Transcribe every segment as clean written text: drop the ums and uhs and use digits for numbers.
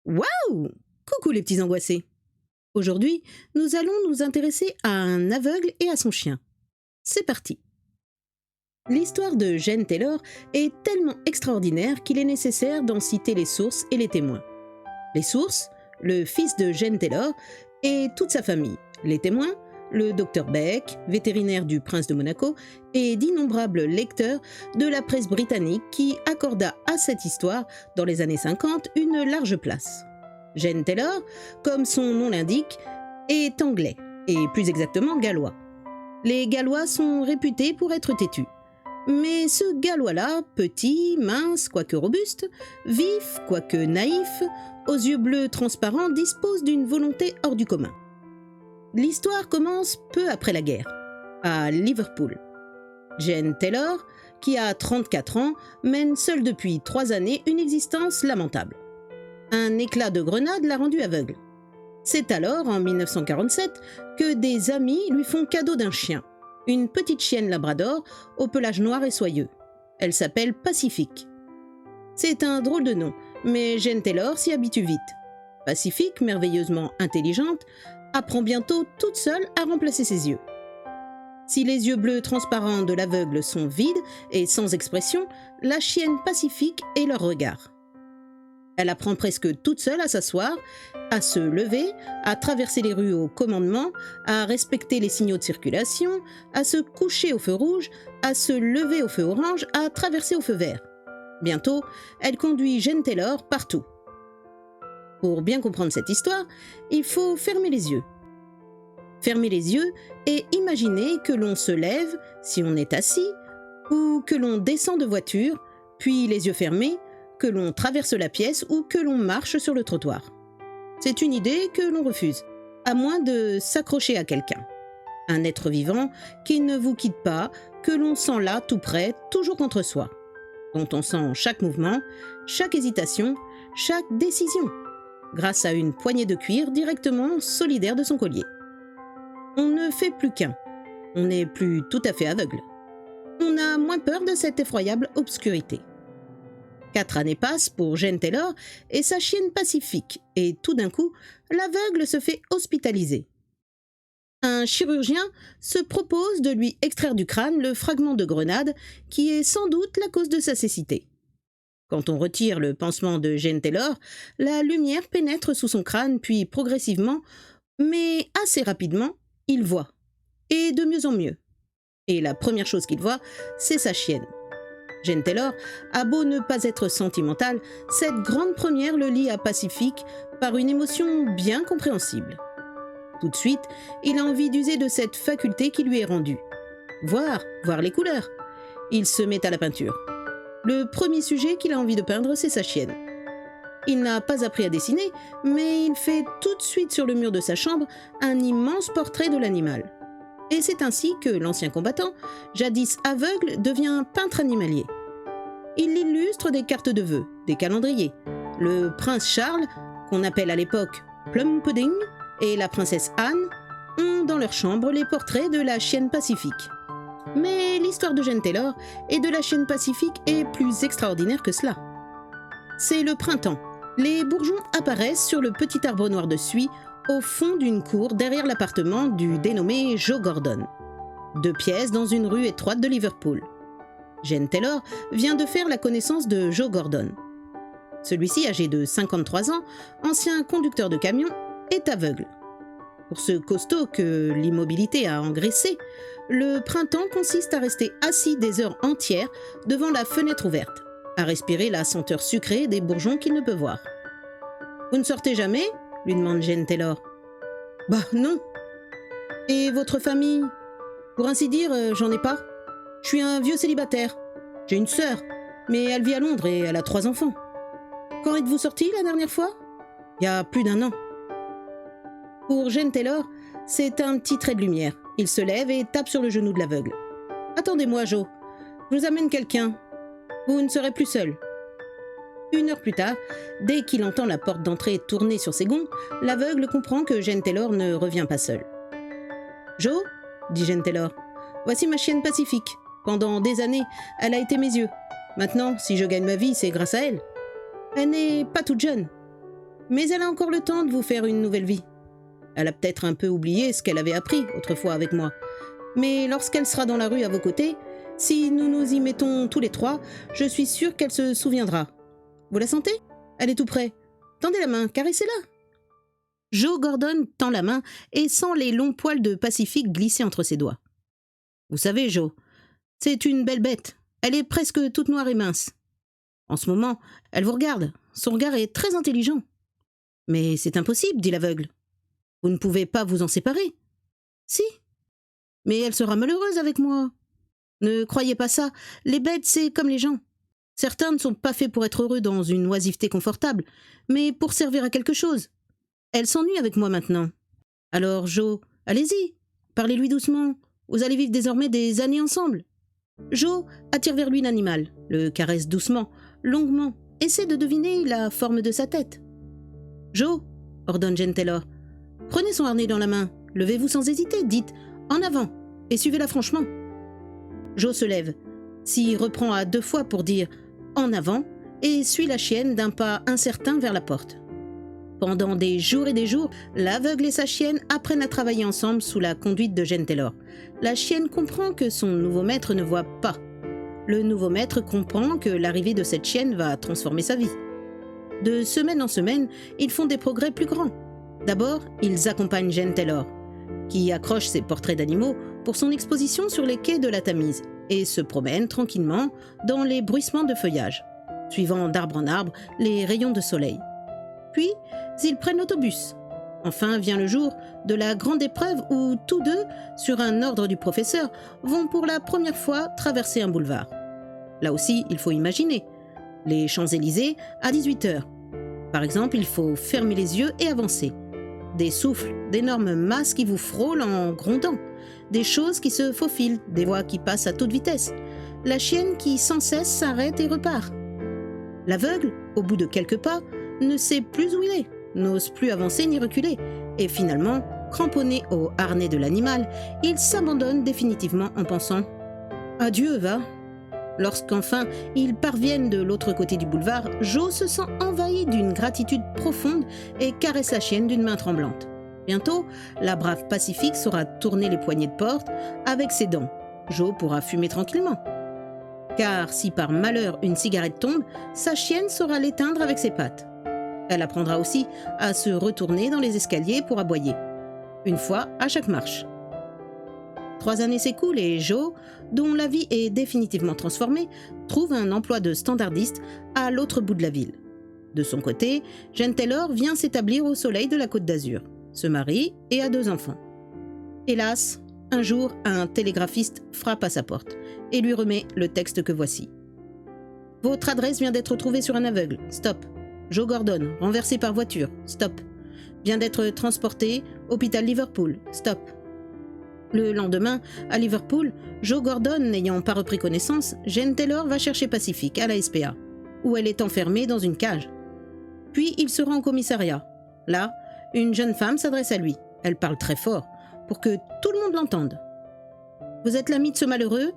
Waouh! Coucou les petits angoissés. Aujourd'hui, nous allons nous intéresser à un aveugle et à son chien. C'est parti. L'histoire de Jane Taylor est tellement extraordinaire qu'il est nécessaire d'en citer les sources et les témoins. Les sources, le fils de Jane Taylor et toute sa famille. Les témoins, le docteur Beck, vétérinaire du prince de Monaco, et d'innombrables lecteurs de la presse britannique qui accorda à cette histoire, dans les années 50, une large place. Jane Taylor, comme son nom l'indique, est anglais, et plus exactement gallois. Les Gallois sont réputés pour être têtus. Mais ce Gallois-là, petit, mince, quoique robuste, vif, quoique naïf, aux yeux bleus transparents, dispose d'une volonté hors du commun. L'histoire commence peu après la guerre, à Liverpool. Jane Taylor, qui a 34 ans, mène seule depuis 3 années une existence lamentable. Un éclat de grenade l'a rendue aveugle. C'est alors, en 1947, que des amis lui font cadeau d'un chien, une petite chienne labrador au pelage noir et soyeux. Elle s'appelle Pacifique. C'est un drôle de nom, mais Jane Taylor s'y habitue vite. Pacifique, merveilleusement intelligente, apprend bientôt toute seule à remplacer ses yeux. Si les yeux bleus transparents de l'aveugle sont vides et sans expression, la chienne Pacifique est leur regard. Elle apprend presque toute seule à s'asseoir, à se lever, à traverser les rues au commandement, à respecter les signaux de circulation, à se coucher au feu rouge, à se lever au feu orange, à traverser au feu vert. Bientôt, elle conduit Jane Taylor partout. Pour bien comprendre cette histoire, il faut fermer les yeux. Fermer les yeux et imaginer que l'on se lève, si on est assis, ou que l'on descend de voiture, puis les yeux fermés, que l'on traverse la pièce ou que l'on marche sur le trottoir. C'est une idée que l'on refuse, à moins de s'accrocher à quelqu'un. Un être vivant qui ne vous quitte pas, que l'on sent là tout près, toujours contre soi, dont on sent chaque mouvement, chaque hésitation, chaque décision, grâce à une poignée de cuir directement solidaire de son collier. On ne fait plus qu'un, on n'est plus tout à fait aveugle. On a moins peur de cette effroyable obscurité. 4 années passent pour Jane Taylor et sa chienne Pacifique, et tout d'un coup, l'aveugle se fait hospitaliser. Un chirurgien se propose de lui extraire du crâne le fragment de grenade qui est sans doute la cause de sa cécité. Quand on retire le pansement de Jane Taylor, la lumière pénètre sous son crâne, puis progressivement, mais assez rapidement, il voit, et de mieux en mieux. Et la première chose qu'il voit, c'est sa chienne. Jane Taylor a beau ne pas être sentimentale, cette grande première le lie à Pacifique par une émotion bien compréhensible. Tout de suite, il a envie d'user de cette faculté qui lui est rendue. Voir les couleurs. Il se met à la peinture. Le premier sujet qu'il a envie de peindre, c'est sa chienne. Il n'a pas appris à dessiner, mais il fait tout de suite sur le mur de sa chambre un immense portrait de l'animal. Et c'est ainsi que l'ancien combattant, jadis aveugle, devient peintre animalier. Il illustre des cartes de vœux, des calendriers. Le prince Charles, qu'on appelle à l'époque Plum Pudding, et la princesse Anne ont dans leur chambre les portraits de la chienne Pacifique. Mais l'histoire de Jane Taylor et de la chienne Pacifique est plus extraordinaire que cela. C'est le printemps. Les bourgeons apparaissent sur le petit arbre noir de suie au fond d'une cour derrière l'appartement du dénommé Joe Gordon. 2 pièces dans une rue étroite de Liverpool. Jane Taylor vient de faire la connaissance de Joe Gordon. Celui-ci, âgé de 53 ans, ancien conducteur de camion, est aveugle. Pour ce costaud que l'immobilité a engraissé, le printemps consiste à rester assis des heures entières devant la fenêtre ouverte, à respirer la senteur sucrée des bourgeons qu'il ne peut voir. « Vous ne sortez jamais ?» lui demande Jane Taylor. « Bah non. »« Et votre famille ?»« Pour ainsi dire, j'en ai pas. Je suis un vieux célibataire. J'ai une sœur, mais elle vit à Londres et elle a 3 enfants. »« Quand êtes-vous sorti la dernière fois ?»« Il y a plus d'1 an. » Pour Jane Taylor, c'est un petit trait de lumière. Il se lève et tape sur le genou de l'aveugle. « Attendez-moi, Joe. Je vous amène quelqu'un. Vous ne serez plus seul. » 1 heure plus tard, dès qu'il entend la porte d'entrée tourner sur ses gonds, l'aveugle comprend que Jane Taylor ne revient pas seule. « Joe, dit Jane Taylor, voici ma chienne Pacifique. Pendant des années, elle a été mes yeux. Maintenant, si je gagne ma vie, c'est grâce à elle. Elle n'est pas toute jeune. » Mais elle a encore le temps de vous faire une nouvelle vie. Elle a peut-être un peu oublié ce qu'elle avait appris autrefois avec moi. Mais lorsqu'elle sera dans la rue à vos côtés, si nous nous y mettons tous les trois, je suis sûre qu'elle se souviendra. Vous la sentez? Elle est tout près. Tendez la main, caressez-la. Joe Gordon tend la main et sent les longs poils de Pacifique glisser entre ses doigts. Vous savez, Joe, c'est une belle bête. Elle est presque toute noire et mince. En ce moment, elle vous regarde. Son regard est très intelligent. Mais c'est impossible, dit l'aveugle. Vous ne pouvez pas vous en séparer. Si. Mais elle sera malheureuse avec moi. Ne croyez pas ça. Les bêtes, c'est comme les gens. Certains ne sont pas faits pour être heureux dans une oisiveté confortable, mais pour servir à quelque chose. Elle s'ennuie avec moi maintenant. Alors, Joe, allez-y. Parlez-lui doucement. Vous allez vivre désormais des années ensemble. Joe attire vers lui l'animal, le caresse doucement, longuement, essaie de deviner la forme de sa tête. Joe, ordonne Jane Taylor, prenez son harnais dans la main, levez-vous sans hésiter, dites « en avant » et suivez-la franchement. Joe se lève, s'y reprend à 2 fois pour dire « en avant » et suit la chienne d'un pas incertain vers la porte. Pendant des jours et des jours, l'aveugle et sa chienne apprennent à travailler ensemble sous la conduite de Jane Taylor. La chienne comprend que son nouveau maître ne voit pas. Le nouveau maître comprend que l'arrivée de cette chienne va transformer sa vie. De semaine en semaine, ils font des progrès plus grands. D'abord, ils accompagnent Jane Taylor, qui accroche ses portraits d'animaux pour son exposition sur les quais de la Tamise et se promène tranquillement dans les bruissements de feuillage, suivant d'arbre en arbre les rayons de soleil. Puis, ils prennent l'autobus. Enfin vient le jour de la grande épreuve où tous deux, sur un ordre du professeur, vont pour la première fois traverser un boulevard. Là aussi, il faut imaginer. Les Champs-Élysées à 18h. Par exemple, il faut fermer les yeux et avancer. Des souffles, d'énormes masses qui vous frôlent en grondant. Des choses qui se faufilent, des voix qui passent à toute vitesse. La chienne qui sans cesse s'arrête et repart. L'aveugle, au bout de quelques pas, ne sait plus où il est, n'ose plus avancer ni reculer, et finalement, cramponné au harnais de l'animal, il s'abandonne définitivement en pensant « Adieu, va !» Lorsqu'enfin ils parviennent de l'autre côté du boulevard, Joe se sent envahi d'une gratitude profonde et caresse la chienne d'une main tremblante. Bientôt, la brave Pacifique saura tourner les poignées de porte avec ses dents. Joe pourra fumer tranquillement. Car si par malheur une cigarette tombe, sa chienne saura l'éteindre avec ses pattes. Elle apprendra aussi à se retourner dans les escaliers pour aboyer. Une fois à chaque marche. 3 années s'écoulent et Joe, dont la vie est définitivement transformée, trouve un emploi de standardiste à l'autre bout de la ville. De son côté, Jane Taylor vient s'établir au soleil de la Côte d'Azur, se marie et a 2 enfants. Hélas, un jour, un télégraphiste frappe à sa porte et lui remet le texte que voici. « Votre adresse vient d'être trouvée sur un aveugle. Stop. Joe Gordon, renversé par voiture. Stop. Vient d'être transporté, hôpital Liverpool. Stop. » Le lendemain, à Liverpool, Joe Gordon n'ayant pas repris connaissance, Jane Taylor va chercher Pacifique à la SPA, où elle est enfermée dans une cage. Puis il se rend au commissariat. Là, une jeune femme s'adresse à lui. Elle parle très fort, pour que tout le monde l'entende. « Vous êtes l'ami de ce malheureux ?»«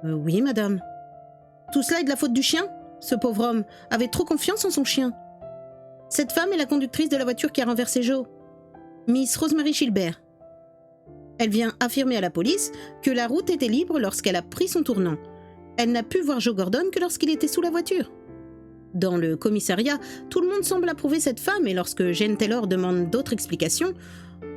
Oui, madame. »« Tout cela est de la faute du chien ? Ce pauvre homme avait trop confiance en son chien. »« Cette femme est la conductrice de la voiture qui a renversé Joe. Miss Rosemary Chilbert. Elle vient affirmer à la police que la route était libre lorsqu'elle a pris son tournant. Elle n'a pu voir Joe Gordon que lorsqu'il était sous la voiture. » Dans le commissariat, tout le monde semble approuver cette femme et lorsque Jane Taylor demande d'autres explications,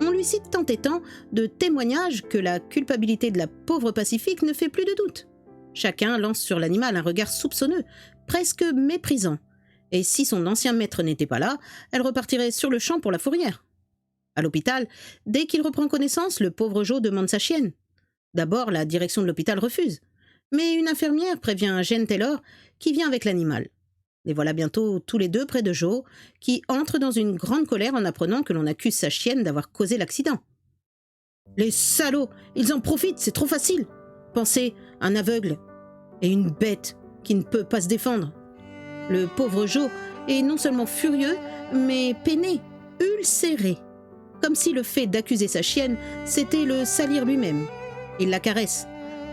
on lui cite tant et tant de témoignages que la culpabilité de la pauvre Pacifique ne fait plus de doute. Chacun lance sur l'animal un regard soupçonneux, presque méprisant. Et si son ancien maître n'était pas là, elle repartirait sur le champ pour la fourrière. À l'hôpital, dès qu'il reprend connaissance, le pauvre Joe demande sa chienne. D'abord, la direction de l'hôpital refuse. Mais une infirmière prévient Jane Taylor qui vient avec l'animal. Les voilà bientôt tous les deux près de Joe, qui entre dans une grande colère en apprenant que l'on accuse sa chienne d'avoir causé l'accident. « Les salauds, ils en profitent, c'est trop facile !» pensait un aveugle et une bête qui ne peut pas se défendre. Le pauvre Joe est non seulement furieux, mais peiné, ulcéré. Comme si le fait d'accuser sa chienne, c'était le salir lui-même. Il la caresse.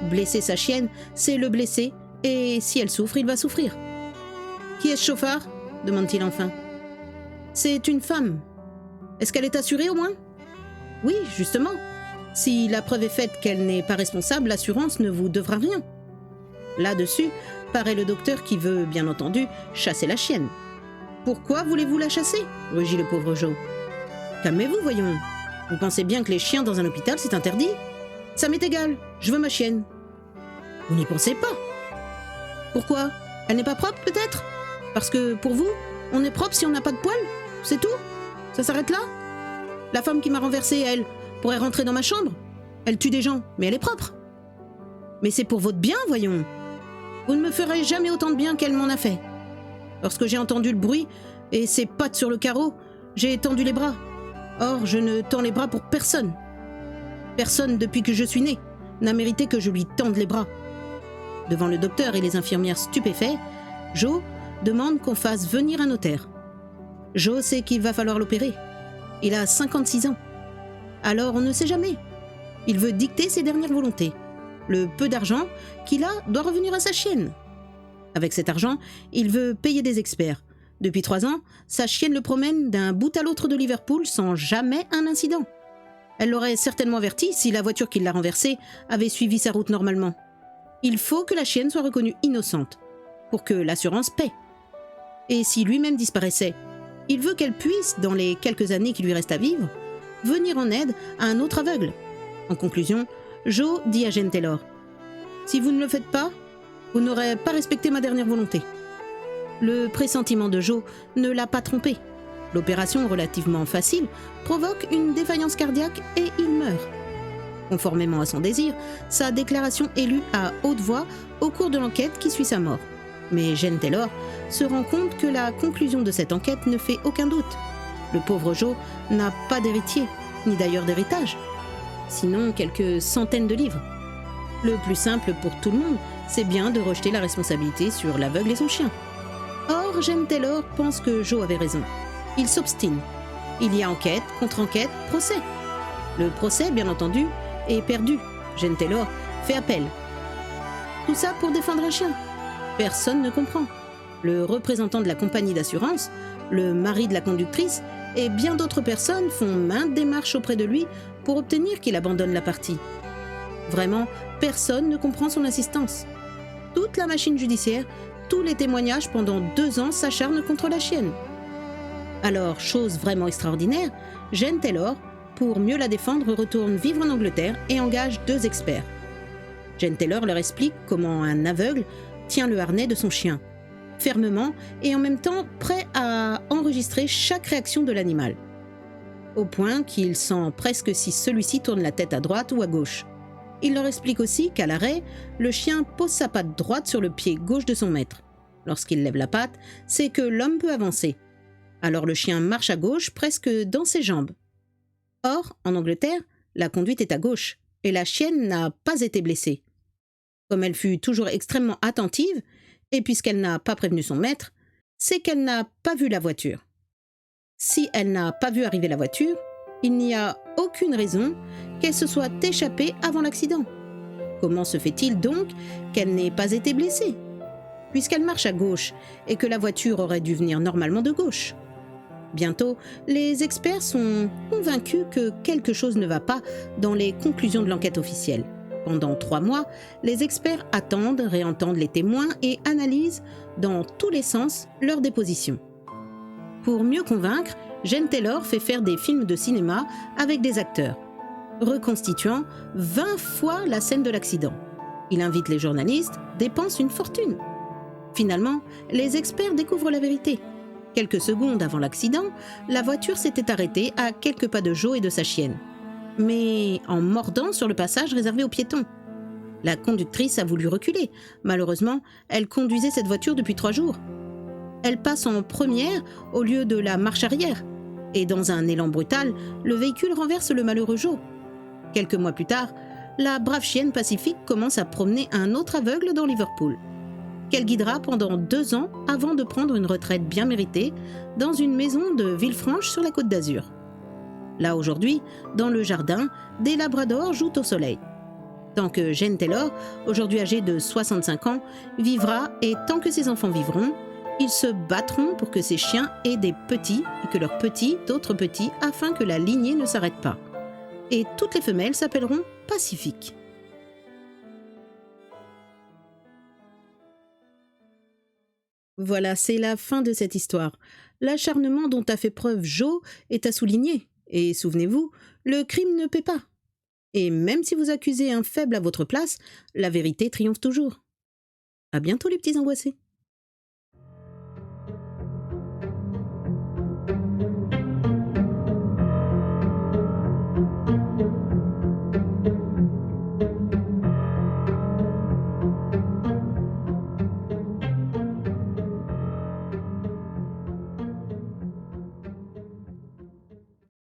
Blesser sa chienne, c'est le blesser, et si elle souffre, il va souffrir. « Qui est ce chauffard ?» demande-t-il enfin. C'est une femme. Est-ce qu'elle est assurée au moins? Oui, justement. Si la preuve est faite qu'elle n'est pas responsable, l'assurance ne vous devra rien. Là-dessus, paraît le docteur qui veut, bien entendu, chasser la chienne. Pourquoi voulez-vous la chasser? Rugit le pauvre Joe. Calmez-vous, voyons. Vous pensez bien que les chiens dans un hôpital, c'est interdit? Ça m'est égal, je veux ma chienne. Vous n'y pensez pas. Pourquoi? Elle n'est pas propre, peut-être? Parce que, pour vous, on est propre si on n'a pas de poils? C'est tout? Ça s'arrête là? La femme qui m'a renversée, elle, pourrait rentrer dans ma chambre? Elle tue des gens, mais elle est propre. Mais c'est pour votre bien, voyons. Vous ne me ferez jamais autant de bien qu'elle m'en a fait. Lorsque j'ai entendu le bruit et ses pattes sur le carreau, j'ai tendu les bras. Or, je ne tends les bras pour personne. Personne, depuis que je suis née, n'a mérité que je lui tende les bras. Devant le docteur et les infirmières stupéfaits, Joe demande qu'on fasse venir un notaire. Joe sait qu'il va falloir l'opérer. Il a 56 ans. Alors on ne sait jamais. Il veut dicter ses dernières volontés. Le peu d'argent qu'il a doit revenir à sa chienne. Avec cet argent, il veut payer des experts. Depuis 3 ans, sa chienne le promène d'un bout à l'autre de Liverpool sans jamais un incident. Elle l'aurait certainement averti si la voiture qui l'a renversée avait suivi sa route normalement. Il faut que la chienne soit reconnue innocente pour que l'assurance paie. Et si lui-même disparaissait, il veut qu'elle puisse, dans les quelques années qui lui restent à vivre, venir en aide à un autre aveugle. En conclusion, Joe dit à Jane Taylor « Si vous ne le faites pas, vous n'aurez pas respecté ma dernière volonté. » Le pressentiment de Joe ne l'a pas trompé. L'opération, relativement facile, provoque une défaillance cardiaque et il meurt. Conformément à son désir, sa déclaration est lue à haute voix au cours de l'enquête qui suit sa mort. Mais Jane Taylor se rend compte que la conclusion de cette enquête ne fait aucun doute. Le pauvre Joe n'a pas d'héritier, ni d'ailleurs d'héritage, sinon quelques centaines de livres. Le plus simple pour tout le monde, c'est bien de rejeter la responsabilité sur l'aveugle et son chien. Or, Jane Taylor pense que Joe avait raison. Il s'obstine. Il y a enquête, contre-enquête, procès. Le procès, bien entendu, est perdu. Jane Taylor fait appel. Tout ça pour défendre un chien. Personne ne comprend. Le représentant de la compagnie d'assurance, le mari de la conductrice et bien d'autres personnes font maintes démarches auprès de lui pour obtenir qu'il abandonne la partie. Vraiment, personne ne comprend son insistance. Toute la machine judiciaire, tous les témoignages pendant 2 ans s'acharnent contre la chienne. Alors, chose vraiment extraordinaire, Jane Taylor, pour mieux la défendre, retourne vivre en Angleterre et engage 2 experts. Jane Taylor leur explique comment un aveugle tient le harnais de son chien, fermement et en même temps prêt à enregistrer chaque réaction de l'animal, au point qu'il sent presque si celui-ci tourne la tête à droite ou à gauche. Il leur explique aussi qu'à l'arrêt, le chien pose sa patte droite sur le pied gauche de son maître. Lorsqu'il lève la patte, c'est que l'homme peut avancer. Alors le chien marche à gauche presque dans ses jambes. Or, en Angleterre, la conduite est à gauche et la chienne n'a pas été blessée. Comme elle fut toujours extrêmement attentive, et puisqu'elle n'a pas prévenu son maître, c'est qu'elle n'a pas vu la voiture. Si elle n'a pas vu arriver la voiture, il n'y a aucune raison qu'elle se soit échappée avant l'accident. Comment se fait-il donc qu'elle n'ait pas été blessée, puisqu'elle marche à gauche et que la voiture aurait dû venir normalement de gauche? Bientôt, les experts sont convaincus que quelque chose ne va pas dans les conclusions de l'enquête officielle. Pendant 3 mois, les experts attendent, réentendent les témoins et analysent dans tous les sens leurs dépositions. Pour mieux convaincre, Jane Taylor fait faire des films de cinéma avec des acteurs, reconstituant 20 fois la scène de l'accident. Il invite les journalistes, dépense une fortune. Finalement, les experts découvrent la vérité. Quelques secondes avant l'accident, la voiture s'était arrêtée à quelques pas de Joe et de sa chienne, mais en mordant sur le passage réservé aux piétons. La conductrice a voulu reculer. Malheureusement, elle conduisait cette voiture depuis 3 jours. Elle passe en première au lieu de la marche arrière, et dans un élan brutal, le véhicule renverse le malheureux Joe. Quelques mois plus tard, la brave chienne pacifique commence à promener un autre aveugle dans Liverpool, qu'elle guidera pendant 2 ans avant de prendre une retraite bien méritée dans une maison de Villefranche sur la Côte d'Azur. Là, aujourd'hui, dans le jardin, des labradors jouent au soleil. Tant que Jane Taylor, aujourd'hui âgée de 65 ans, vivra et tant que ses enfants vivront, Ils se battront pour que ces chiens aient des petits et que leurs petits d'autres petits afin que la lignée ne s'arrête pas. Et toutes les femelles s'appelleront Pacifique. Voilà, c'est la fin de cette histoire. L'acharnement dont a fait preuve Joe est à souligner. Et souvenez-vous, le crime ne paie pas. Et même si vous accusez un faible à votre place, la vérité triomphe toujours. À bientôt les petits angoissés.